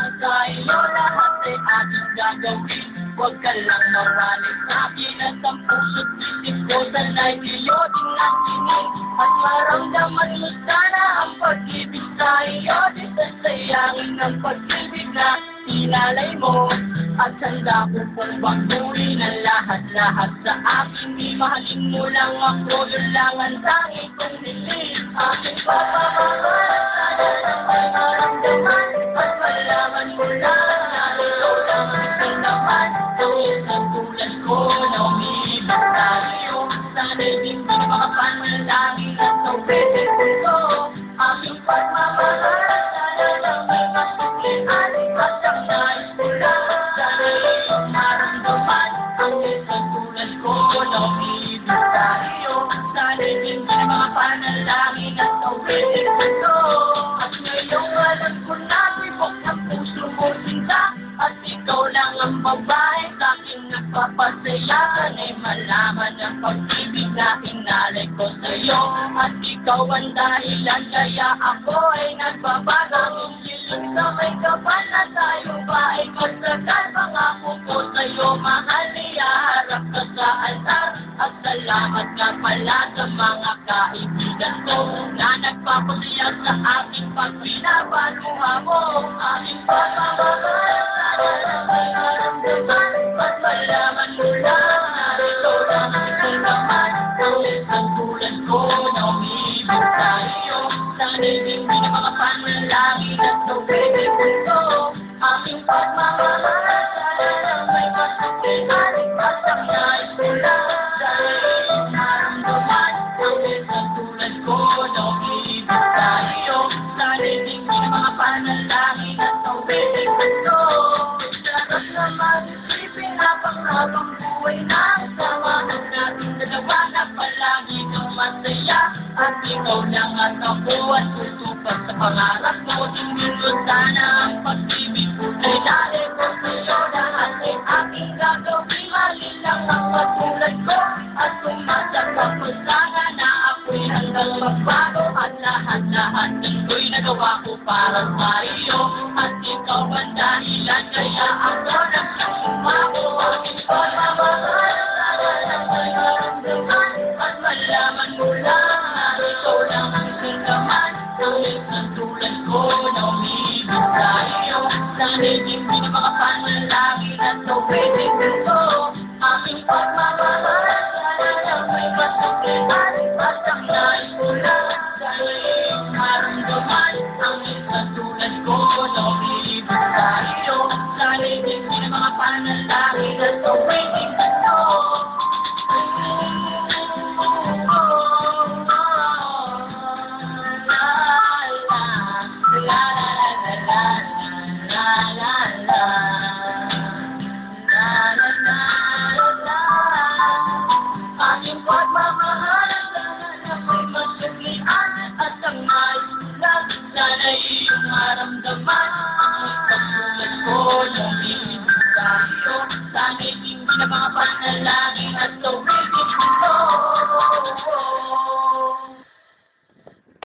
lang sa iyo, lahat ay ating gagawin. Huwag ka lang mawalit sa akin at ang puso't isip ko sana'y iyo din natingin. At maramdaman mo sana ang pag-ibig sa iyo, di sasayangin ang pag-ibig na inalay mo. At handa ko pong baguhin ang lahat-lahat sa akin. Imahalin mo lang ako, yun lang ang tanging kong hiling. Aking pagmamahal, sana lang may maramdaman. At malaman mo lang na ikaw lang ang isang naman. Ang isang tulad ko na umiibig sa iyo. Sana'y hindi makapanalangin at nauwitin ko. Aking pagmamahal, sana lang may masuklian. At ang nais ko lang, sana iyong maramdaman. Ang isang tulad ko na umiibig sa iyo. Sana'y hindi makapanalangin at nauwitin ko. At ngayong alam ko na tibok ng puso mo sinta. At ikaw lang ang babae sa aking nagpapasaya. Sana'y malaman ang pag-ibig na hinalay ko sa'yo. At ikaw ang dahilan kaya ako ay nagbabago. Ilang sa may kapal na tayo ba ay magsagal. Pangako ko sa'yo, mahal, iharap ka sa altar. At salamat nga pala sa mga kaibigan ko na nagpapasaya sa aking pagbinabaluha mo. Aking pagmamahal, sana lang may maramdaman. At malaman mo lang na ikaw lang ang isang naman. Ang isang tulad ko na umiibig sa iyo. Sana'y hindi na makapanalangin at nauwitin ko. Aking pagmamahal, sana lang may masuklian. At ang nais ko lang, sana iyong maramdaman. Ang isang tulad ko na umiibig sa iyo. Sana'y hindi na makapanalangin at nauwitin ko. Sarap naman isipin habang buhay na kasama ng nating dalawa na palagi kang masaya. At ikaw lang at ako at tutupad sa pangarap ko. Tingin ko sana ang pag-ibig ko ay dahil ko sa'yo. Lahat ay aking gagawin, mali lang ang patulad ko. At umasa ka po sana na ako'y hanggang magbago. At lahat-lahat ng ko'y nagawa ko para sa iyo. At ikaw ang dahilan kaya ako nagsang umako. Aking pagmamahal, sana lang may maramdaman. At malaman mo lang na ikaw lang ang sinaman. Ang isang tulad ko na umiibig sa iyo. Sana'y hindi na makapanalangin at nauwitin ko. Aking pagmamahal, sana lang may masuklian. At ang nais ko lang, sana iyong maramdaman. Ang isang tulad ko na umiibig sa iyo. Sana'y hindi na makapanalangin at nauwitin ko. La la la la la la la la.